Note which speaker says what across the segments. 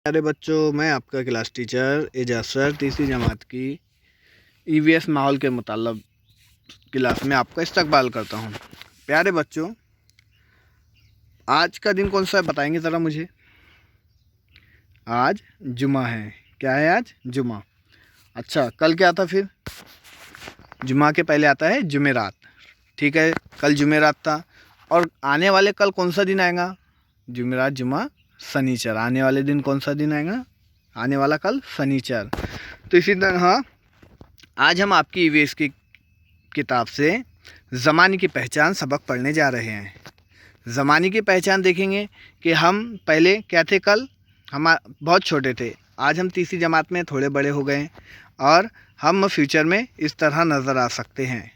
Speaker 1: प्यारे बच्चों, मैं आपका क्लास टीचर एजाज सर तीसरी जमात की ईवीएस माहौल के मुताल्लिक़ क्लास में आपका इस्तकबाल करता हूं। प्यारे बच्चों, आज का दिन कौन सा है बताएंगे ज़रा मुझे। आज जुमा है। क्या है आज? जुमा। अच्छा, कल क्या था फिर? जुमा के पहले आता है जुमेरात। ठीक है, कल जुमेरात था। और आने वाले कल कौन सा दिन आएगा? जुमेरात, जुमा, शनिचर। आने वाले दिन कौन सा दिन आएगा? आने वाला कल शनिचर। तो इसी तरह आज हम आपकी ईवीएस की किताब से ज़माने की पहचान सबक पढ़ने जा रहे हैं। ज़माने की पहचान देखेंगे कि हम पहले क्या थे, कल हम बहुत छोटे थे, आज हम तीसरी जमात में थोड़े बड़े हो गए और हम फ्यूचर में इस तरह नज़र आ सकते हैं।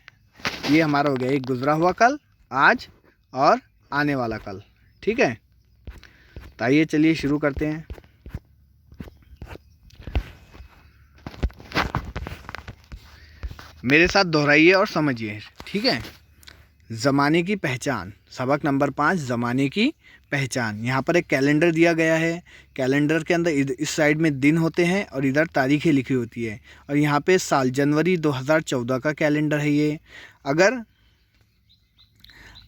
Speaker 1: ये हमारा हो गया एक गुज़रा हुआ कल, आज और आने वाला कल। ठीक है, तो आइए चलिए शुरू करते हैं। मेरे साथ दोहराइए और समझिए। ठीक है, ज़माने की पहचान, सबक नंबर 5, ज़माने की पहचान। यहाँ पर एक कैलेंडर दिया गया है। कैलेंडर के अंदर इस साइड में दिन होते हैं और इधर तारीखें लिखी होती है। और यहाँ पे साल जनवरी 2014 का कैलेंडर है ये।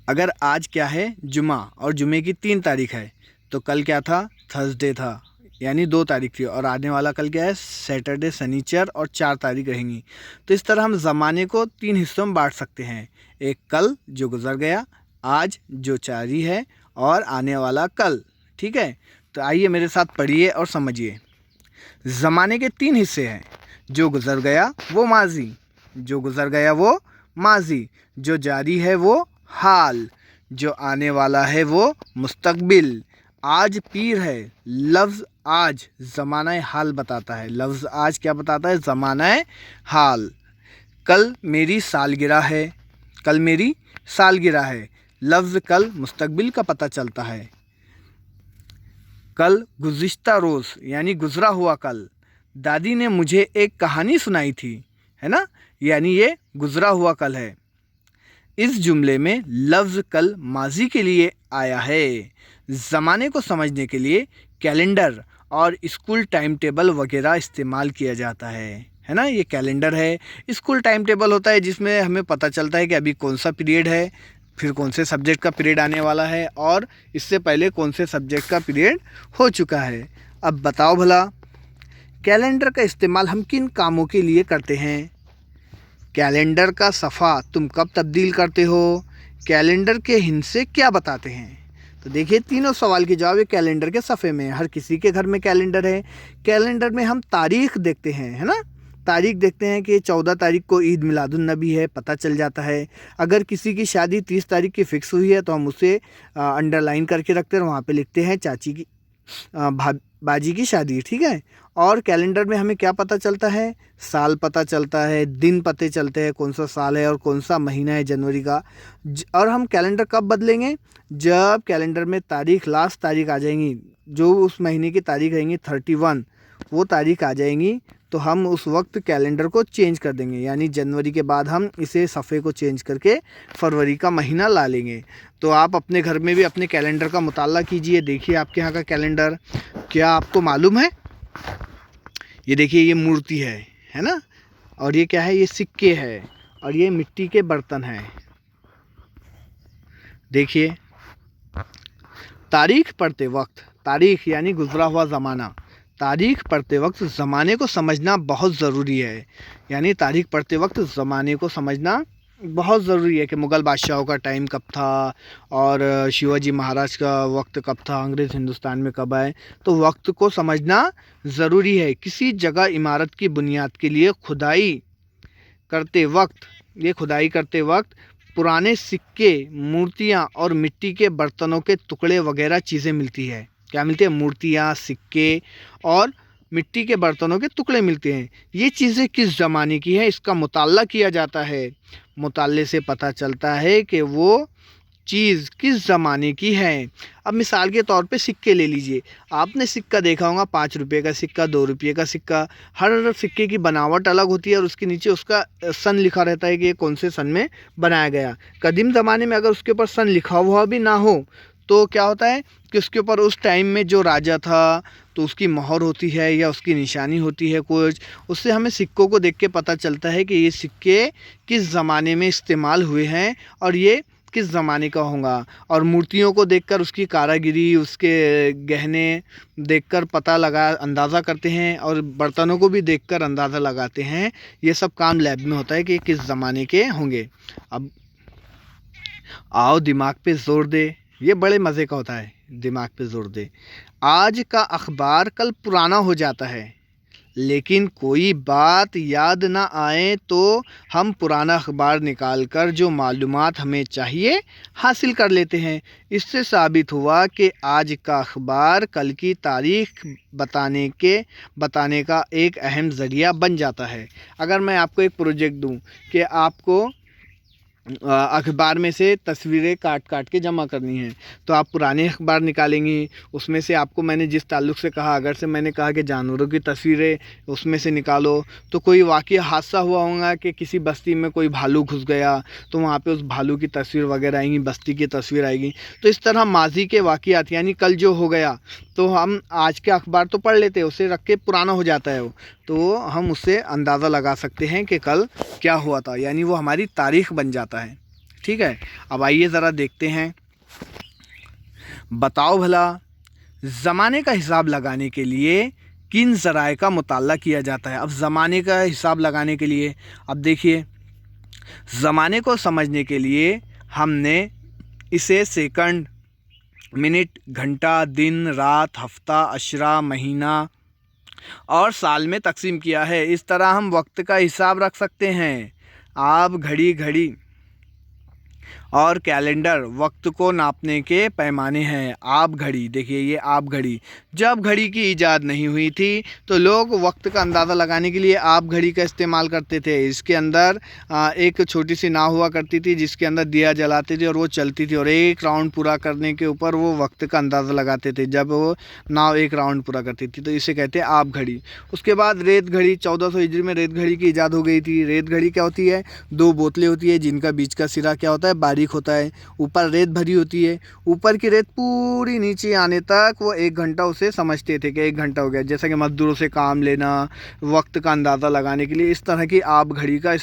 Speaker 1: अगर आज क्या है? जुमा, और जुमे की 3 तारीख है, तो कल क्या था? थर्सडे था, यानी 2 तारीख थी। और आने वाला कल क्या है? सैटरडे, शनिचर, और 4 तारीख रहेंगी। तो इस तरह हम ज़माने को 3 हिस्सों में बांट सकते हैं। एक कल जो गुजर गया, आज जो जारी है, और आने वाला कल। ठीक है, तो आइए मेरे साथ पढ़िए और समझिए। ज़माने के 3 हिस्से हैं। जो गुजर गया वो माजी, जो गुजर गया वो माजी, जो जारी है वो हाल, जो आने वाला है वो मुस्तकबिल। आज पीर है, लफ्ज़ आज ज़माना हाल बताता है। लफ्ज़ आज क्या बताता है? ज़माना हाल। कल मेरी सालगिरह है, कल मेरी सालगिरह है। लफ्ज़ कल मुस्तकबिल का पता चलता है। कल गुज़िश्ता रोज़, यानी गुज़रा हुआ कल। दादी ने मुझे एक कहानी सुनाई थी, है ना, यानी ये गुज़रा हुआ कल है। इस जुमले में लफ्ज़ कल माजी के लिए आया है। ज़माने को समझने के लिए कैलेंडर और स्कूल टाइम टेबल वगैरह इस्तेमाल किया जाता है ना। ये कैलेंडर है, स्कूल टाइम टेबल होता है जिसमें हमें पता चलता है कि अभी कौन सा पीरियड है, फिर कौन से सब्जेक्ट का पीरियड आने वाला है, और इससे पहले कौन से सब्जेक्ट का पीरियड हो चुका है। अब बताओ भला, कैलेंडर का इस्तेमाल हम किन कामों के लिए करते हैं? कैलेंडर का सफ़ा तुम कब तब्दील करते हो? कैलेंडर के हिस्से क्या बताते हैं? तो देखिए, तीनों सवाल के जवाब कैलेंडर के सफ़े में। हर किसी के घर में कैलेंडर है। कैलेंडर में हम तारीख देखते हैं, है ना। तारीख देखते हैं कि 14 तारीख को ईद मिलादुन्नबी है, पता चल जाता है। अगर किसी की शादी 30 तारीख की फ़िक्स हुई है तो हम उसे अंडरलाइन करके रखते हैं, वहाँ पे लिखते हैं चाची की बाजी की शादी। ठीक है, और कैलेंडर में हमें क्या पता चलता है? साल पता चलता है, दिन पते चलते हैं, कौन सा साल है और कौन सा महीना है जनवरी का। और हम कैलेंडर कब बदलेंगे? जब कैलेंडर में तारीख, लास्ट तारीख आ जाएंगी, जो उस महीने की तारीख रहेंगी 31, वो तारीख आ जाएंगी, तो हम उस वक्त कैलेंडर को चेंज कर देंगे। यानी जनवरी के बाद हम इसे सफ़े को चेंज करके फरवरी का महीना ला लेंगे। तो आप अपने घर में भी अपने कैलेंडर का मुताला कीजिए। देखिए आपके यहाँ का कैलेंडर, क्या आपको मालूम है? ये देखिए, ये मूर्ति है ना, और ये क्या है? ये सिक्के है, और ये मिट्टी के बर्तन हैं। देखिए, तारीख पढ़ते वक्त, तारीख यानी गुजरा हुआ ज़माना, तारीख पढ़ते वक्त ज़माने को समझना बहुत ज़रूरी है। यानी तारीख पढ़ते वक्त ज़माने को समझना बहुत ज़रूरी है कि मुग़ल बादशाहों का टाइम कब था, और शिवाजी महाराज का वक्त कब था, अंग्रेज़ हिंदुस्तान में कब आए। तो वक्त को समझना ज़रूरी है। किसी जगह इमारत की बुनियाद के लिए खुदाई करते वक्त पुराने सिक्के, मूर्तियाँ और मिट्टी के बर्तनों के टुकड़े वगैरह चीज़ें मिलती है। क्या मिलती है? मूर्तियाँ, सिक्के और मिट्टी के बर्तनों के टुकड़े मिलते हैं। ये चीज़ें किस ज़माने की है, इसका मुताला किया जाता है। मुताले से पता चलता है कि वो चीज़ किस ज़माने की है। अब मिसाल के तौर पे सिक्के ले लीजिए। आपने सिक्का देखा होगा, 5 रुपये का सिक्का, 2 रुपये का सिक्का। हर सिक्के की बनावट अलग होती है और उसके नीचे उसका सन लिखा रहता है कि ये कौन से सन में बनाया गया। कदीम ज़माने में अगर उसके ऊपर सन लिखा हुआ भी ना हो तो क्या होता है कि उसके ऊपर उस टाइम में जो राजा था तो उसकी मोहर होती है या उसकी निशानी होती है कुछ, उससे हमें सिक्कों को देख के पता चलता है कि ये सिक्के किस ज़माने में इस्तेमाल हुए हैं और ये किस ज़माने का होगा। और मूर्तियों को देखकर उसकी कारीगरी, उसके गहने देखकर पता लगा अंदाज़ा करते हैं, और बर्तनों को भी देखकर अंदाज़ा लगाते हैं। ये सब काम लैब में होता है कि किस ज़माने के होंगे। अब आओ दिमाग पे ज़ोर दे, ये बड़े मज़े का होता है। दिमाग पे ज़ोर दे। आज का अखबार कल पुराना हो जाता है, लेकिन कोई बात याद ना आए तो हम पुराना अखबार निकाल कर जो मालूमात हमें चाहिए हासिल कर लेते हैं। इससे साबित हुआ कि आज का अखबार कल की तारीख बताने का एक अहम ज़रिया बन जाता है। अगर मैं आपको एक प्रोजेक्ट दूं कि आपको अखबार में से तस्वीरें काट काट के जमा करनी है, तो आप पुराने अखबार निकालेंगी, उसमें से आपको मैंने जिस ताल्लुक़ से कहा, अगर से मैंने कहा कि जानवरों की तस्वीरें उसमें से निकालो, तो कोई वाक़या हादसा हुआ होगा कि किसी बस्ती में कोई भालू घुस गया, तो वहाँ पे उस भालू की तस्वीर वगैरह आएंगी, बस्ती की तस्वीर आएगी। तो इस तरह माजी के वाक़यात यानी कल जो हो गया, तो हम आज के अखबार तो पढ़ लेते हैं, उसे रख के पुराना हो जाता है वो, तो हम उससे अंदाज़ा लगा सकते हैं कि कल क्या हुआ था, यानी वो हमारी तारीख़ बन जाता है। ठीक है, अब आइए ज़रा देखते हैं। बताओ भला ज़माने का हिसाब लगाने के लिए किन ज़राए का मुताला किया जाता है। अब ज़माने का हिसाब लगाने के लिए, अब देखिए, ज़माने को समझने के लिए हमने इसे सेकंड, मिनट, घंटा, दिन, रात, हफ्ता, अशरा, महीना और साल में तकसीम किया है। इस तरह हम वक्त का हिसाब रख सकते हैं। आप घड़ी और कैलेंडर वक्त को नापने के पैमाने हैं। आप घड़ी, देखिए ये आप घड़ी, जब घड़ी की इजाद नहीं हुई थी तो लोग वक्त का अंदाज़ा लगाने के लिए आप घड़ी का इस्तेमाल करते थे। इसके अंदर एक छोटी सी नाव हुआ करती थी जिसके अंदर दिया जलाते थे और वो चलती थी, और एक राउंड पूरा करने के ऊपर वो वक्त का अंदाज़ा लगाते थे जब वो नाव एक राउंड पूरा करती थी, तो इसे कहते हैं आप घड़ी। उसके बाद रेत घड़ी, 1400 हिजरी में रेत घड़ी की इजाद हो गई थी। रेत घड़ी क्या होती है? दो बोतलें होती है जिनका बीच का सिरा क्या होता है? बारीक होता है, ऊपर रेत भरी होती है, ऊपर की रेत पूरी नीचे आने तक वो 1 घंटा उसे समझते थे कि 1 घंटा हो गया। जैसा कि मजदूरों से काम लेना, वक्त का अंदाज़ा लगाने के लिए इस तरह की आप घड़ी का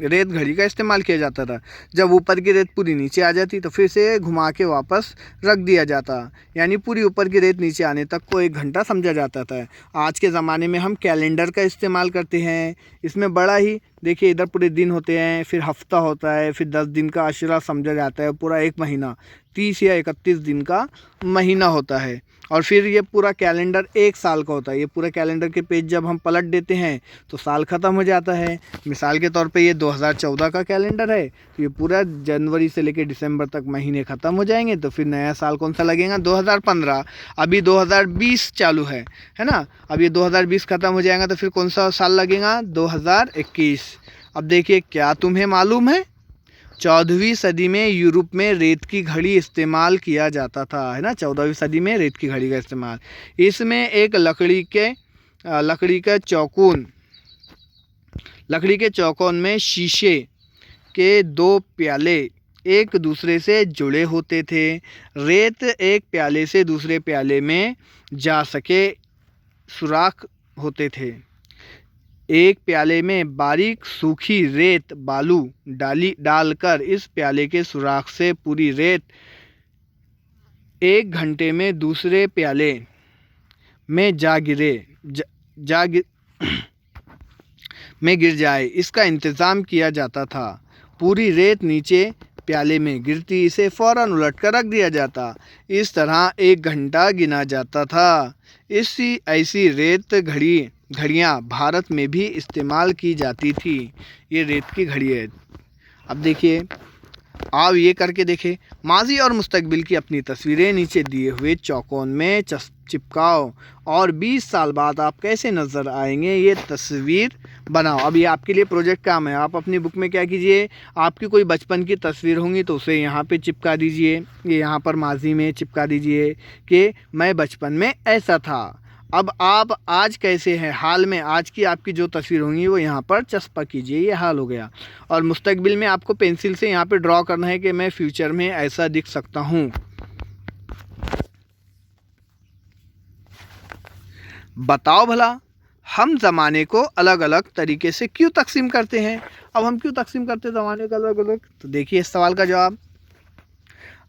Speaker 1: रेत घड़ी का इस्तेमाल किया जाता था। जब ऊपर की रेत पूरी नीचे आ जाती तो फिर से घुमा के वापस रख दिया जाता, यानी पूरी ऊपर की रेत नीचे आने तक को 1 घंटा समझा जाता था। आज के ज़माने में हम कैलेंडर का इस्तेमाल करते हैं। इसमें बड़ा ही, देखिए, इधर पूरे दिन होते हैं, फिर हफ्ता होता है, फिर 10 दिन का अशरा समझा जाता है, पूरा 1 महीना, 30 या 31 दिन का महीना होता है, और फिर ये पूरा कैलेंडर 1 साल का होता है। ये पूरा कैलेंडर के पेज जब हम पलट देते हैं तो साल ख़त्म हो जाता है। मिसाल के तौर पे ये 2014 का कैलेंडर है, तो ये पूरा जनवरी से लेकर दिसंबर तक महीने ख़त्म हो जाएंगे, तो फिर नया साल कौन सा लगेगा? 2015। अभी 2020 चालू है ना? अब ये 2020 ख़त्म हो जाएगा तो फिर कौन सा साल लगेगा? 2021। अब देखिए, क्या तुम्हें मालूम है 14वीं सदी में यूरोप में रेत की घड़ी इस्तेमाल किया जाता था, है ना? 14वीं सदी में रेत की घड़ी का इस्तेमाल। इसमें एक लकड़ी के चौकोन में शीशे के 2 प्याले एक दूसरे से जुड़े होते थे। रेत एक प्याले से दूसरे प्याले में जा सके सुराख होते थे। एक प्याले में बारीक सूखी रेत बालू डालकर इस प्याले के सुराख से पूरी रेत 1 घंटे में दूसरे प्याले में गिर जाए, इसका इंतज़ाम किया जाता था। पूरी रेत नीचे प्याले में गिरती, इसे फ़ौरन उलट कर रख दिया जाता। इस तरह 1 घंटा गिना जाता था। ऐसी रेत घड़ियाँ भारत में भी इस्तेमाल की जाती थी। ये रेत की घड़ी है। अब देखिए, आप ये करके देखें, माजी और मुस्तकबिल की अपनी तस्वीरें नीचे दिए हुए चौकोन में चिपकाओ और 20 साल बाद आप कैसे नज़र आएंगे ये तस्वीर बनाओ। अब ये आपके लिए प्रोजेक्ट काम है। आप अपनी बुक में क्या कीजिए, आपकी कोई बचपन की तस्वीर होंगी तो उसे यहाँ पे चिपका दीजिए, ये यहाँ पर माजी में चिपका दीजिए कि मैं बचपन में ऐसा था। अब आप आज कैसे हैं, हाल में आज की आपकी जो तस्वीर होंगी वो यहाँ पर चस्पा कीजिए, ये हाल हो गया। और मुस्तकबिल में आपको पेंसिल से यहाँ पे ड्रॉ करना है कि मैं फ्यूचर में ऐसा दिख सकता हूँ। बताओ भला हम ज़माने को अलग अलग तरीके से क्यों तकसीम करते हैं। अब हम क्यों तकसीम करते हैं ज़माने को अलग अलग, तो देखिए इस सवाल का जवाब।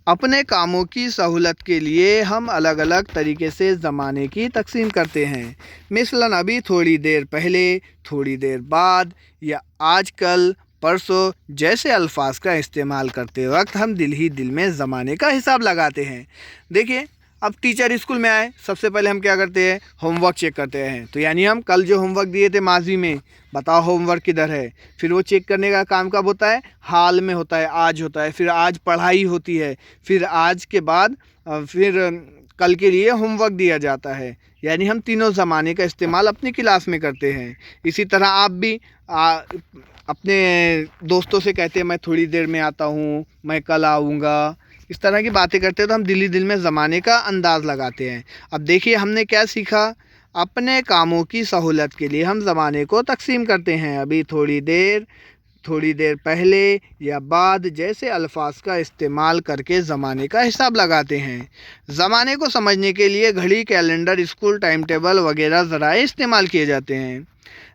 Speaker 1: अपने कामों की सहूलत के लिए हम अलग अलग तरीके से ज़माने की तकसीम करते हैं। मिसलन अभी थोड़ी देर पहले, थोड़ी देर बाद या आजकल, परसों जैसे अल्फाज का इस्तेमाल करते वक्त हम दिल ही दिल में ज़माने का हिसाब लगाते हैं। देखिए अब टीचर स्कूल में आए, सबसे पहले हम क्या करते हैं, होमवर्क चेक करते हैं। तो यानी हम कल जो होमवर्क दिए थे माजी में, बताओ होमवर्क किधर है। फिर वो चेक करने का काम कब होता है, हाल में होता है, आज होता है। फिर आज पढ़ाई होती है, फिर आज के बाद फिर कल के लिए होमवर्क दिया जाता है। यानी हम तीनों ज़माने का इस्तेमाल अपनी क्लास में करते हैं। इसी तरह आप भी अपने दोस्तों से कहते हैं मैं थोड़ी देर में आता हूँ, मैं कल आऊँगा। इस तरह की बातें करते हैं तो हम दिल ही दिल में ज़माने का अंदाज़ लगाते हैं। अब देखिए हमने क्या सीखा, अपने कामों की सहूलत के लिए हम ज़माने को तकसीम करते हैं। अभी थोड़ी देर पहले या बाद जैसे अल्फाज का इस्तेमाल करके ज़माने का हिसाब लगाते हैं। ज़माने को समझने के लिए घड़ी, कैलेंडर, स्कूल टाइम टेबल वगैरह ज़राए इस्तेमाल किए जाते हैं।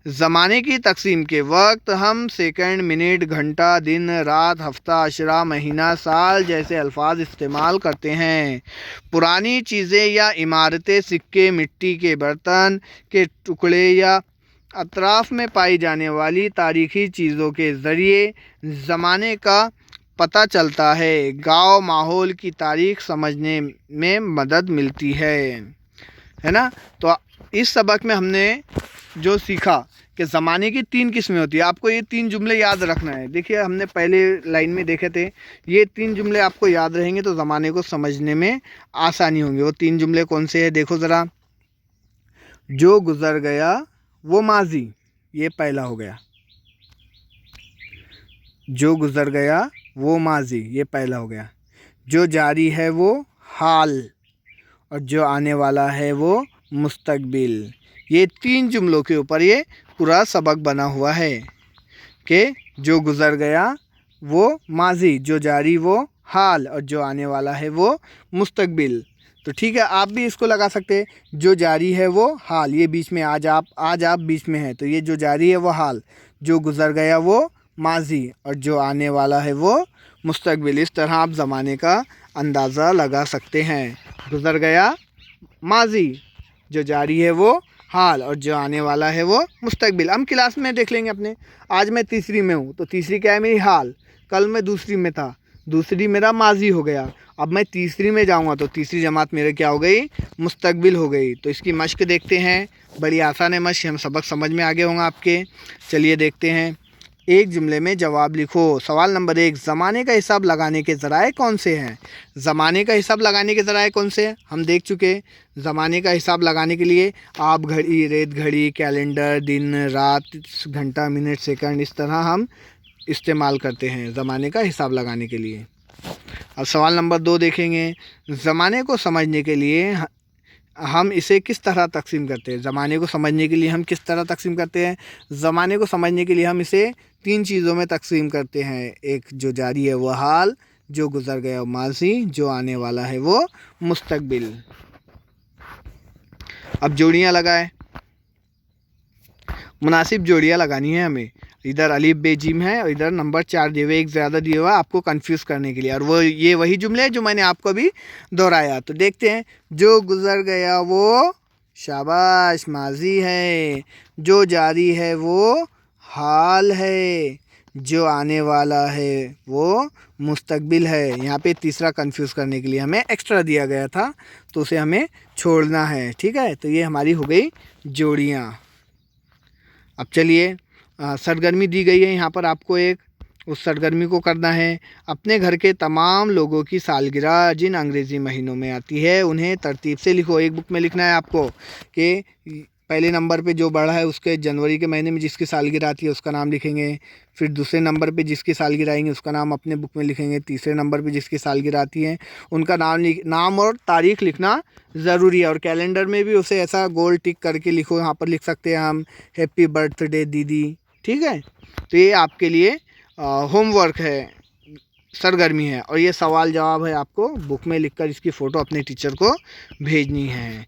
Speaker 1: ज़माने की तकसीम के वक्त हम सेकंड, मिनट, घंटा, दिन, रात, हफ्ता, अशरा, महीना, साल जैसे अल्फाज इस्तेमाल करते हैं। पुरानी चीज़ें या इमारतें, सिक्के, मिट्टी के बर्तन के टुकड़े या अतराफ़ में पाई जाने वाली तारीख़ी चीज़ों के ज़रिए ज़माने का पता चलता है। गांव माहौल की तारीख़ समझने में मदद मिलती है ना। तो इस सबक में हमने जो सीखा कि ज़माने की 3 किस्में होती है। आपको ये 3 जुमले याद रखना है। देखिए हमने पहले लाइन में देखे थे, ये 3 जुमले आपको याद रहेंगे तो ज़माने को समझने में आसानी होंगी। वो 3 जुमले कौन से हैं, देखो ज़रा। जो गुज़र गया वो माजी, ये पहला हो गया। जो गुज़र गया वो माजी, ये पहला हो गया। जो जारी है वो हाल, और जो आने वाला है वो मुस्तकबिल। ये 3 जुमलों के ऊपर ये पूरा सबक बना हुआ है कि जो गुज़र गया वो माजी, जो जारी वो हाल, और जो आने वाला है वो मुस्तकबिल। तो ठीक है, आप भी इसको लगा सकते हैं। जो जारी है वो हाल, ये बीच में आज आप बीच में है, तो ये जो जारी है वो हाल, जो गुज़र गया वो माजी, और जो आने वाला है वो मुस्तकबिल। इस तरह आप ज़माने का अंदाज़ा लगा सकते हैं। गुज़र गया माजी, जो जारी है वो हाल, और जो आने वाला है वो मुस्तकबिल। हम क्लास में देख लेंगे अपने। आज मैं तीसरी में हूँ तो तीसरी क्या है मेरी, हाल। कल मैं दूसरी में था, दूसरी मेरा माजी हो गया। अब मैं तीसरी में जाऊँगा तो तीसरी जमात मेरे क्या हो गई, मुस्तकबिल हो गई। तो इसकी मश्क देखते हैं, बड़ी आसान है मश्क, हम सबक समझ में आगे होंगे आपके। चलिए देखते हैं। एक जुमले में जवाब लिखो। सवाल नंबर 1, ज़माने का हिसाब लगाने के ज़राए कौन से हैं। ज़माने का हिसाब लगाने के ज़राए कौन से हैं, हम देख चुके। ज़माने का हिसाब लगाने के लिए आप घड़ी, रेत घड़ी, कैलेंडर, दिन, रात, घंटा, मिनट, सेकंड, इस तरह हम इस्तेमाल करते हैं ज़माने का हिसाब लगाने के लिए। अब सवाल नंबर 2 देखेंगे। ज़माने को समझने के लिए हम इसे किस तरह तकसीम करते हैं। ज़माने को समझने के लिए हम किस तरह तकसीम करते हैं। ज़माने को समझने के लिए हम इसे 3 चीज़ों में तकसीम करते हैं। एक, जो जारी है वो हाल, जो गुज़र गया वो माजी, जो आने वाला है वो मुस्तकबिल। अब जोड़ियाँ लगाएं। मुनासिब जोड़ियाँ लगानी है हमें। इधर अलीफ बे जिम है और इधर नंबर 4 दिए हुए, एक ज़्यादा दिया हुआ आपको कंफ्यूज करने के लिए। और वो ये वही जुमले हैं जो मैंने आपको अभी दोहराया। तो देखते हैं। जो गुज़र गया वो शाबाश माजी है, जो जारी है वो हाल है, जो आने वाला है वो मुस्तकबिल है। यहाँ पे तीसरा कंफ्यूज करने के लिए हमें एक्स्ट्रा दिया गया था तो उसे हमें छोड़ना है। ठीक है, तो ये हमारी हो गई जोड़ियाँ। अब चलिए, सरगर्मी दी गई है यहाँ पर आपको एक, उस सरगर्मी को करना है। अपने घर के तमाम लोगों की सालगिरह जिन अंग्रेज़ी महीनों में आती है उन्हें तरतीब से लिखो। एक बुक में लिखना है आपको कि पहले नंबर पे जो बड़ा है उसके जनवरी के महीने में जिसकी सालगिरह आती है उसका नाम लिखेंगे। फिर दूसरे नंबर पे जिसकी सालगिरह आएंगे उसका नाम अपने बुक में लिखेंगे। तीसरे नंबर पे जिसकी सालगिरह आती है उनका नाम और तारीख़ लिखना ज़रूरी है। और कैलेंडर में भी उसे ऐसा गोल टिक करके लिखो। यहाँ पर लिख सकते हैं हम हैप्पी बर्थडे दीदी। ठीक है, तो ये आपके लिए होमवर्क है, सरगर्मी है। और ये सवाल जवाब है, आपको बुक में लिखकर इसकी फ़ोटो अपने टीचर को भेजनी है।